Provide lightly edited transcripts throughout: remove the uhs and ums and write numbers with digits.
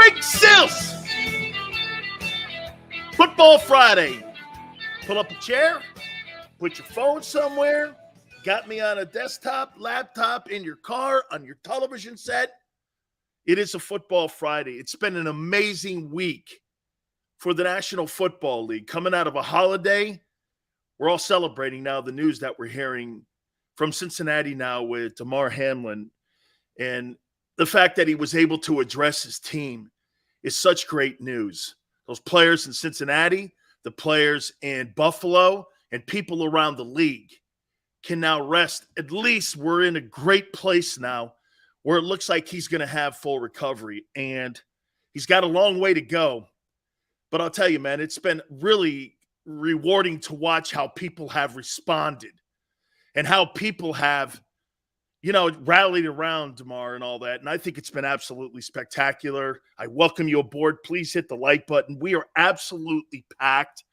Make sense. Football Friday. Pull up a chair, put your phone somewhere, got me on a desktop, laptop, in your car, on your television set. It is a Football Friday. It's been an amazing week for the National Football League. Coming out of a holiday, we're all celebrating now the news that we're hearing from Cincinnati now with Damar Hamlin. And the fact that he was able to address his team is such great news. Those players in Cincinnati, the players in Buffalo, and people around the league can now rest. At least we're in a great place now where it looks like he's going to have full recovery. And he's got a long way to go. But I'll tell you, man, it's been really rewarding to watch how people have responded and how people have, rallied around Damar and all that. And I think it's been absolutely spectacular. I welcome you aboard. Please hit the like button. We are absolutely packed.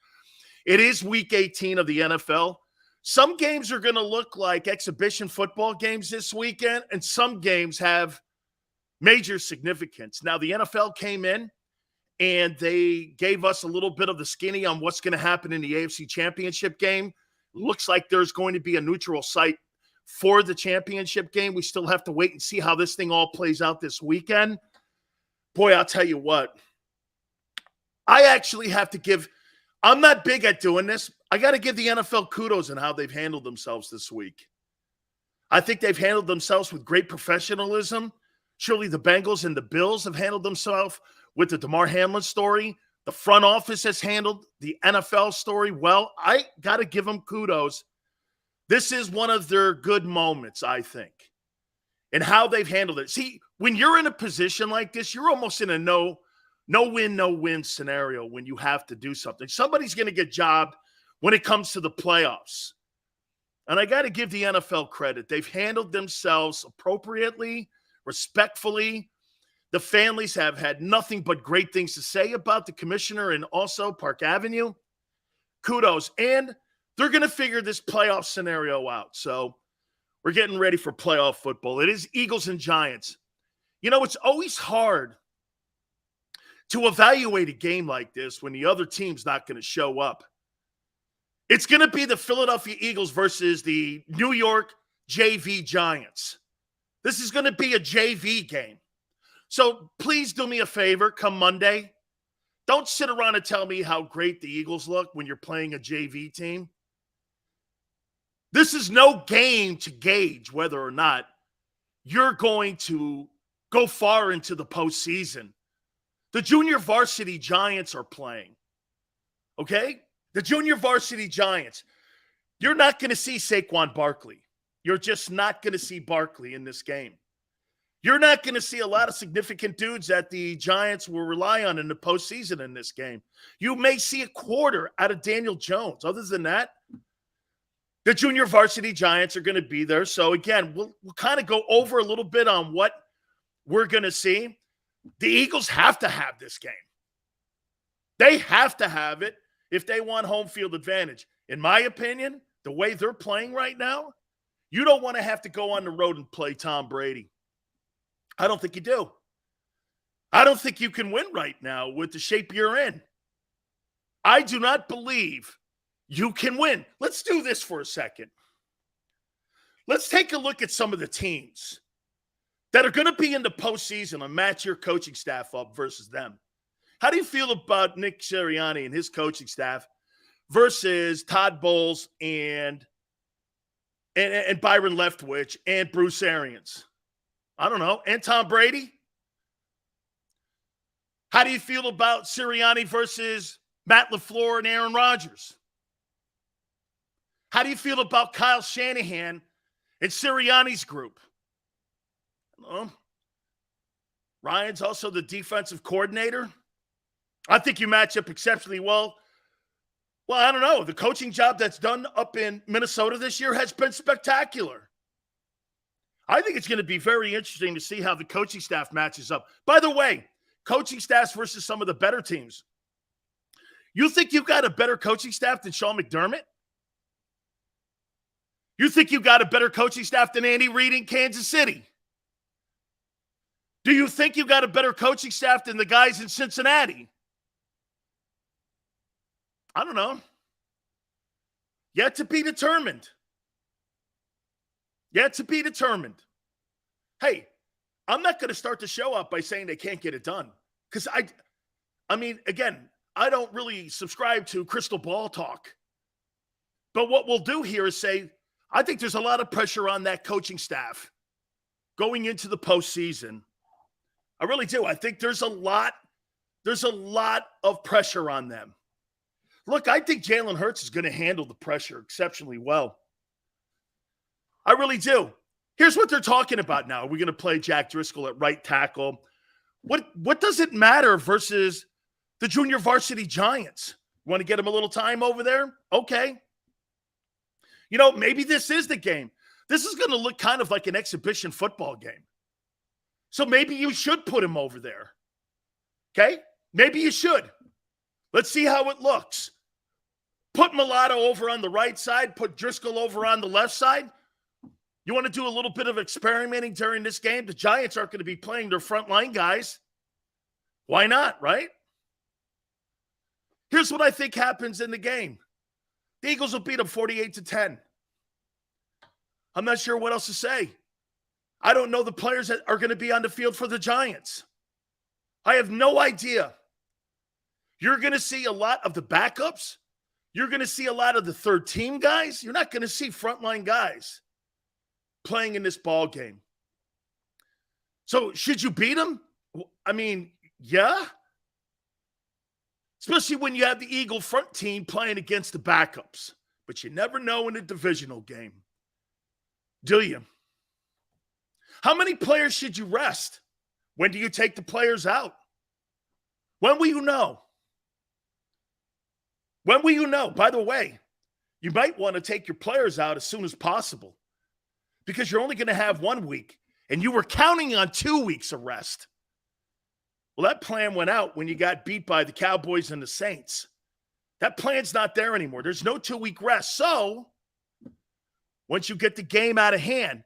It is week 18 of the NFL. Some games are going to look like exhibition football games this weekend, and some games have major significance. Now, the NFL came in, and they gave us a little bit of the skinny on what's going to happen in the AFC Championship game. Looks like there's going to be a neutral site for the championship game. We still have to wait and see how this thing all plays out this weekend. Boy, I'll tell you what. I actually have to give – I'm not big at doing this. I got to give the NFL kudos on how they've handled themselves this week. I think they've handled themselves with great professionalism. Surely the Bengals and the Bills have handled themselves with the Damar Hamlin story. The front office has handled the NFL story well. I got to give them kudos. This is one of their good moments, I think, and how they've handled it. See, when you're in a position like this, you're almost in a no-win, no-win scenario when you have to do something. Somebody's going to get jobbed when it comes to the playoffs. And I got to give the NFL credit. They've handled themselves appropriately, respectfully. The families have had nothing but great things to say about the commissioner and also Park Avenue. Kudos. And they're going to figure this playoff scenario out. So we're getting ready for playoff football. It is Eagles and Giants. It's always hard to evaluate a game like this when the other team's not going to show up. It's going to be the Philadelphia Eagles versus the New York JV Giants. This is going to be a JV game. So please do me a favor come Monday. Don't sit around and tell me how great the Eagles look when you're playing a JV team. This is no game to gauge whether or not you're going to go far into the postseason. The junior varsity Giants are playing, okay? The junior varsity Giants. You're not going to see Saquon Barkley. You're just not going to see Barkley in this game. You're not going to see a lot of significant dudes that the Giants will rely on in the postseason in this game. You may see a quarter out of Daniel Jones. Other than that, the junior varsity Giants are going to be there. So, again, we'll kind of go over a little bit on what we're going to see. The Eagles have to have this game. They have to have it if they want home field advantage. In my opinion, the way they're playing right now, you don't want to have to go on the road and play Tom Brady. I don't think you do. I don't think you can win right now with the shape you're in. I do not believe you can win. Let's do this for a second. Let's take a look at some of the teams that are going to be in the postseason and match your coaching staff up versus them. How do you feel about Nick Sirianni and his coaching staff versus Todd Bowles and Byron Leftwich and Bruce Arians? I don't know. And Tom Brady? How do you feel about Sirianni versus Matt LaFleur and Aaron Rodgers? How do you feel about Kyle Shanahan and Sirianni's group? Ryan's also the defensive coordinator. I think you match up exceptionally well. Well, I don't know. The coaching job that's done up in Minnesota this year has been spectacular. I think it's going to be very interesting to see how the coaching staff matches up. By the way, coaching staffs versus some of the better teams. You think you've got a better coaching staff than Sean McDermott? You think you got a better coaching staff than Andy Reid in Kansas City? Do you think you got a better coaching staff than the guys in Cincinnati? I don't know. Yet to be determined. Yet to be determined. Hey, I'm not going to start the show up by saying they can't get it done. Because I mean, again, I don't really subscribe to crystal ball talk. But what we'll do here is say, I think there's a lot of pressure on that coaching staff going into the postseason. I really do. I think there's a lot of pressure on them. Look, I think Jalen Hurts is going to handle the pressure exceptionally well. I really do. Here's what they're talking about now. We're going to play Jack Driscoll at right tackle. What does it matter versus the junior varsity Giants? Want to get him a little time over there? Okay. You know, maybe this is the game. This is going to look kind of like an exhibition football game. So maybe you should put him over there. Okay? Maybe you should. Let's see how it looks. Put Mulatto over on the right side. Put Driscoll over on the left side. You want to do a little bit of experimenting during this game? The Giants aren't going to be playing their frontline guys. Why not, right? Here's what I think happens in the game. The Eagles will beat them 48-10. I'm not sure what else to say. I don't know the players that are going to be on the field for the Giants. I have no idea. You're going to see a lot of the backups. You're going to see a lot of the third team guys. You're not going to see frontline guys playing in this ball game. So should you beat them? I mean, yeah. Especially when you have the Eagle front team playing against the backups. But you never know in a divisional game. Do you? How many players should you rest? When do you take the players out? When will you know? When will you know? By the way, you might want to take your players out as soon as possible because you're only going to have 1 week, and you were counting on 2 weeks of rest. Well, that plan went out when you got beat by the Cowboys and the Saints. That plan's not there anymore. There's no 2-week rest. So once you get the game out of hand,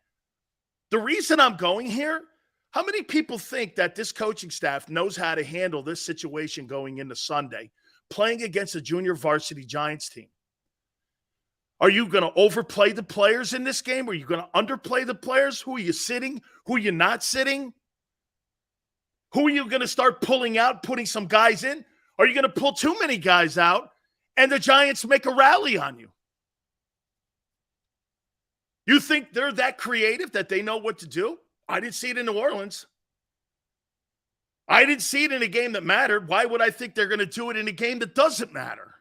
the reason I'm going here, how many people think that this coaching staff knows how to handle this situation going into Sunday, playing against a junior varsity Giants team? Are you going to overplay the players in this game? Are you going to underplay the players? Who are you sitting? Who are you not sitting? Who are you going to start pulling out, putting some guys in? Are you going to pull too many guys out and the Giants make a rally on you? You think they're that creative that they know what to do? I didn't see it in New Orleans. I didn't see it in a game that mattered. Why would I think they're going to do it in a game that doesn't matter?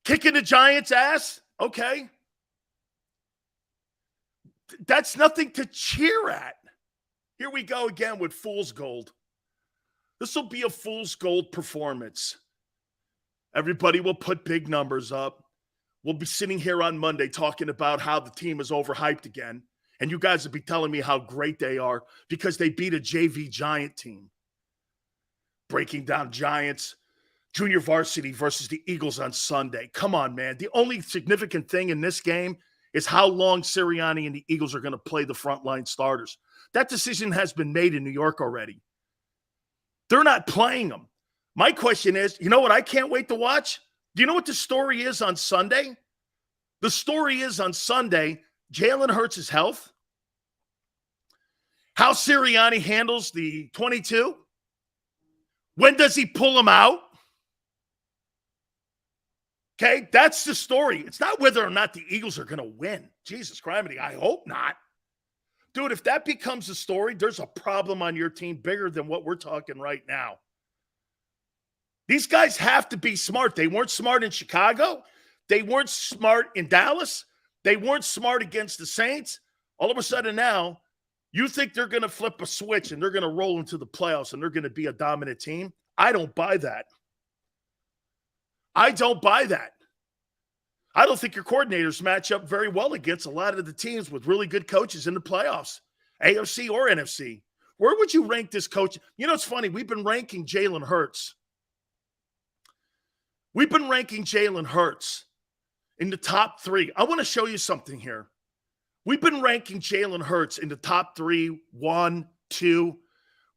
Kicking the Giants' ass? Okay. That's nothing to cheer at. Here we go again with fool's gold. This will be a fool's gold performance. Everybody will put big numbers up. We'll be sitting here on Monday talking about how the team is overhyped again. And you guys will be telling me how great they are because they beat a JV Giant team. Breaking down Giants, junior varsity versus the Eagles on Sunday. Come on, man. The only significant thing in this game is how long Sirianni and the Eagles are going to play the frontline starters. That decision has been made in New York already. They're not playing them. My question is, you know what I can't wait to watch? Do you know what the story is on Sunday? The story is on Sunday, Jalen Hurts' health, how Sirianni handles the 22. When does he pull him out? Okay, that's the story. It's not whether or not the Eagles are going to win. Jesus Christ, I hope not. Dude, if that becomes a story, there's a problem on your team bigger than what we're talking right now. These guys have to be smart. They weren't smart in Chicago. They weren't smart in Dallas. They weren't smart against the Saints. All of a sudden now, you think they're going to flip a switch and they're going to roll into the playoffs and they're going to be a dominant team? I don't buy that. I don't buy that. I don't think your coordinators match up very well against a lot of the teams with really good coaches in the playoffs, AFC or NFC. Where would you rank this coach? You know, it's funny. We've been ranking Jalen Hurts. We've been ranking Jalen Hurts in the top 3. I want to show you something here. We've been ranking Jalen Hurts in the top 3, 1, 2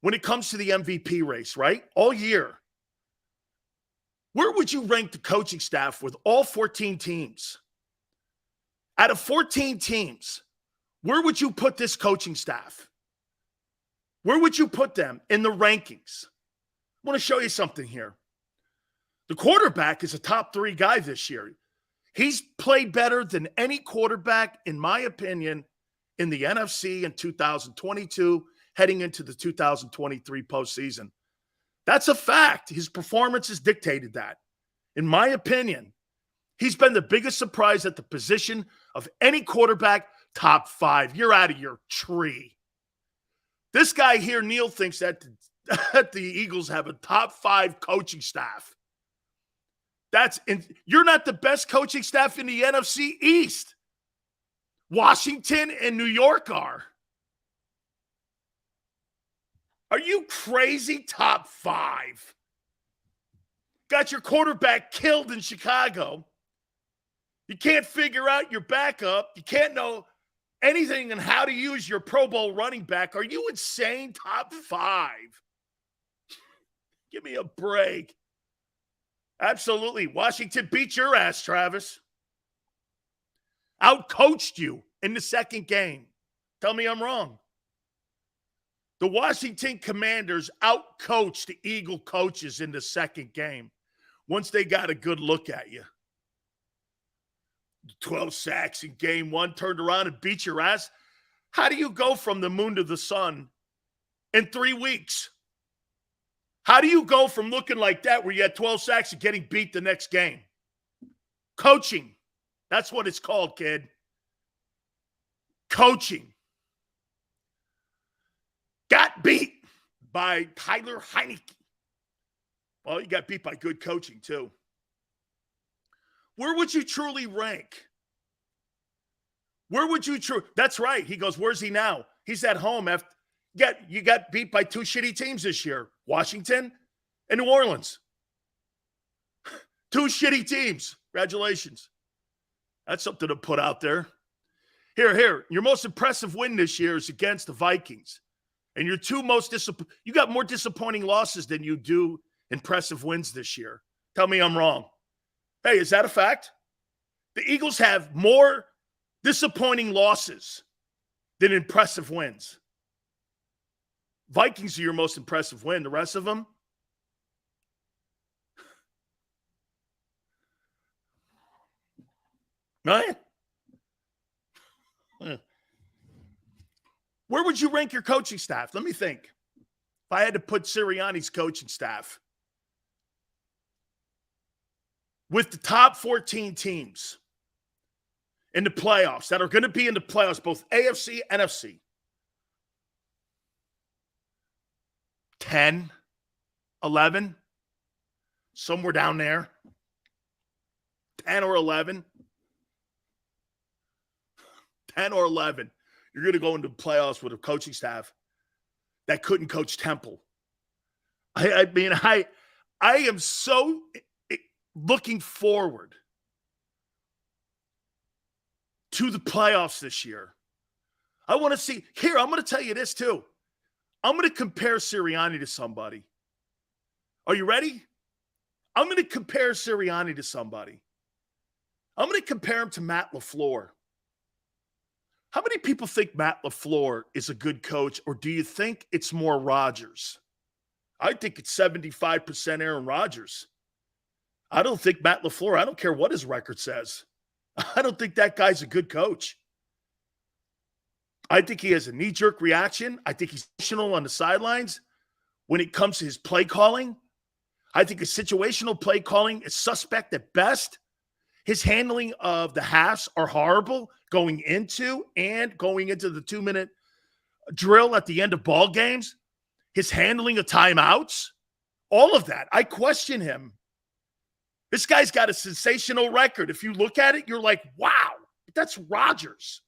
when it comes to the MVP race, right? All year. Where would you rank the coaching staff with all 14 teams? Out of 14 teams, where would you put this coaching staff? Where would you put them in the rankings? I want to show you something here. The quarterback is a top 3 guy this year. He's played better than any quarterback, in my opinion, in the NFC in 2022, heading into the 2023 postseason. That's a fact. His performance has dictated that. In my opinion, he's been the biggest surprise at the position of any quarterback, top 5. You're out of your tree. This guy here, Neil, thinks that the Eagles have a top 5 coaching staff. You're not the best coaching staff in the NFC East. Washington and New York are. Are you crazy? Top 5. Got your quarterback killed in Chicago. You can't figure out your backup. You can't know anything on how to use your Pro Bowl running back. Are you insane? Top 5. Give me a break. Absolutely. Washington beat your ass, Travis. Outcoached you in the second game. Tell me I'm wrong. The Washington Commanders outcoached the Eagle coaches in the second game once they got a good look at you. 12 sacks in game 1, turned around and beat your ass. How do you go from the moon to the sun in 3 weeks? How do you go from looking like that where you had 12 sacks and getting beat the next game? Coaching. That's what it's called, kid. Coaching. Got beat by Tyler Heineke. Well, you got beat by good coaching, too. Where would you truly rank? Where would you That's right. He goes, where's he now? He's at home. You got beat by 2 shitty teams this year, Washington and New Orleans. 2 shitty teams. Congratulations. That's something to put out there. Here. Your most impressive win this year is against the Vikings. And your 2 most you got more disappointing losses than you do impressive wins this year. Tell me I'm wrong. Hey, is that a fact? The Eagles have more disappointing losses than impressive wins. Vikings are your most impressive win. The rest of them? Right? Where would you rank your coaching staff? Let me think. If I had to put Sirianni's coaching staff with the top 14 teams in the playoffs that are going to be in the playoffs, both AFC and NFC, 10, 11, somewhere down there, 10 or 11, 10 or 11, you're going to go into the playoffs with a coaching staff that couldn't coach Temple. I am so looking forward to the playoffs this year. I want to see. Here, I'm going to tell you this too. I'm going to compare Sirianni to somebody. Are you ready? I'm going to compare Sirianni to somebody. I'm going to compare him to Matt LaFleur. How many people think Matt LaFleur is a good coach, or do you think it's more Rodgers? I think it's 75% Aaron Rodgers. I don't think Matt LaFleur, I don't care what his record says. I don't think that guy's a good coach. I think he has a knee-jerk reaction. I think he's emotional on the sidelines when it comes to his play calling. I think his situational play calling is suspect at best. His handling of the halves are horrible going into the 2-minute drill at the end of ball games. His handling of timeouts, all of that. I question him. This guy's got a sensational record. If you look at it, you're like, wow, that's Rodgers.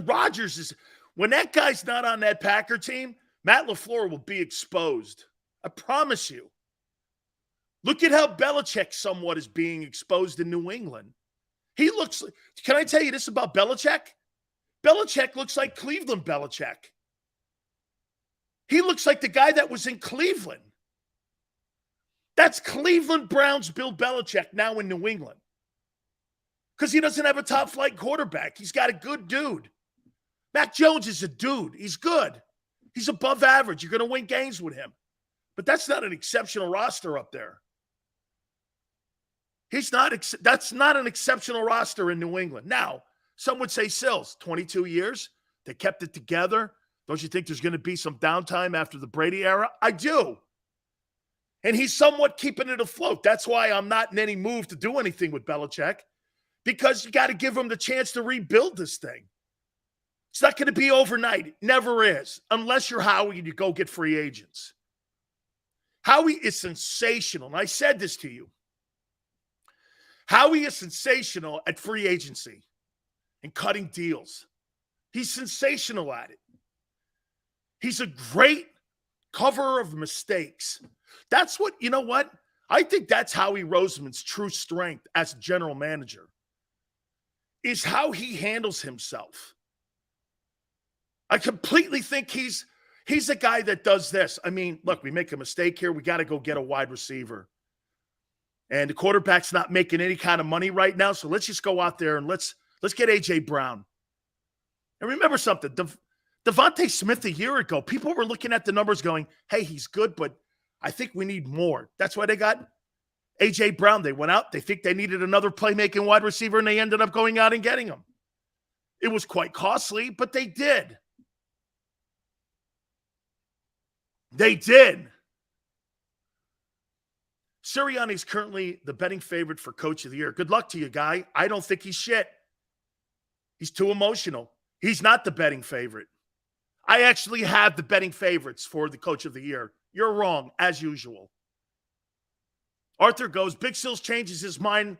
Rodgers is, when that guy's not on that Packer team, Matt LaFleur will be exposed. I promise you. Look at how Belichick somewhat is being exposed in New England. He looks like, can I tell you this about Belichick? Belichick looks like Cleveland Belichick. He looks like the guy that was in Cleveland. That's Cleveland Browns Bill Belichick now in New England. Because he doesn't have a top-flight quarterback. He's got a good dude. Mac Jones is a dude. He's good. He's above average. You're going to win games with him. But that's not an exceptional roster up there. That's not an exceptional roster in New England. Now, some would say Sills, 22 years. They kept it together. Don't you think there's going to be some downtime after the Brady era? I do. And he's somewhat keeping it afloat. That's why I'm not in any move to do anything with Belichick, because you got to give him the chance to rebuild this thing. It's not going to be overnight. It never is. Unless you're Howie and you go get free agents. Howie is sensational. And I said this to you. Howie is sensational at free agency and cutting deals. He's sensational at it. He's a great coverer of mistakes. That's what, you know what? I think that's Howie Roseman's true strength as general manager, is how he handles himself. I completely think he's a guy that does this. I mean, look, we make a mistake here. We got to go get a wide receiver. And the quarterback's not making any kind of money right now, so let's just go out there and let's get A.J. Brown. And remember something, Devonta Smith a year ago, people were looking at the numbers going, hey, he's good, but I think we need more. That's why they got A.J. Brown. They went out. They think they needed another playmaking wide receiver, and they ended up going out and getting him. It was quite costly, but they did. They did. Sirianni is currently the betting favorite for Coach of the Year. Good luck to you, guy. I don't think he's shit. He's too emotional. He's not the betting favorite. I actually have the betting favorites for the Coach of the Year. You're wrong, as usual. Arthur goes, Big Sills changes his mind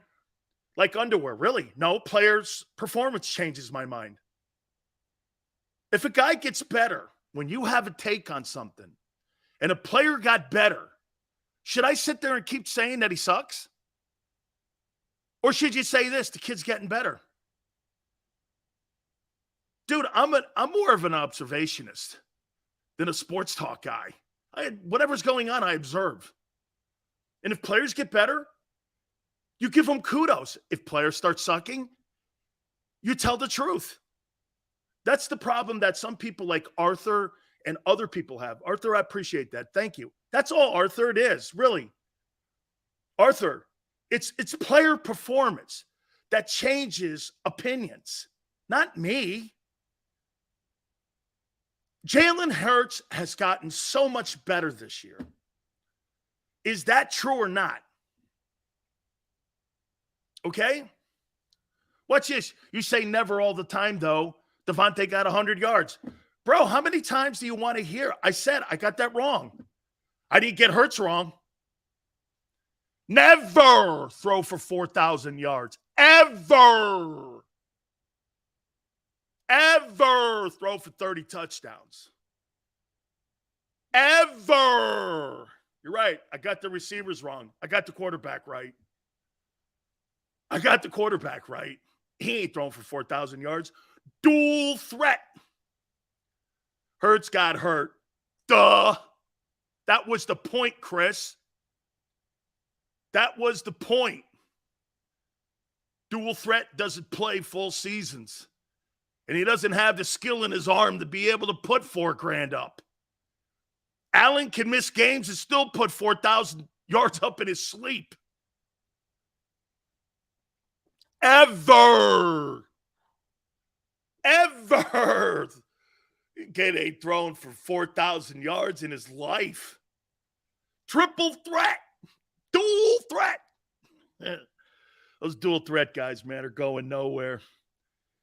like underwear. Really? No, players' performance changes my mind. If a guy gets better when you have a take on something and a player got better, should I sit there and keep saying that he sucks? Or should you say this, the kid's getting better? Dude, I'm more of an observationist than a sports talk guy. Whatever's going on, I observe. And if players get better, you give them kudos. If players start sucking, you tell the truth. That's the problem that some people like Arthur and other people have. Arthur, I appreciate that. Thank you. That's all, Arthur, it is, really. Arthur, it's player performance that changes opinions, not me. Jalen Hurts has gotten so much better this year. Is that true or not? Okay? Watch this. You say never all the time, though. Devonta got 100 yards. Bro, how many times do you want to hear? I said I got that wrong. I didn't get Hurts wrong. Never throw for 4,000 yards. Ever. Ever throw for 30 touchdowns. Ever. You're right. I got the receivers wrong. I got the quarterback right. He ain't throwing for 4,000 yards. Dual threat. Hurts got hurt. Duh. That was the point, Chris. That was the point. Dual threat doesn't play full seasons. And he doesn't have the skill in his arm to be able to put $4,000 up. Allen can miss games and still put 4,000 yards up in his sleep. Ever. Kid ain't thrown for 4,000 yards in his life. Triple threat. Dual threat. Those dual threat guys, man, are going nowhere.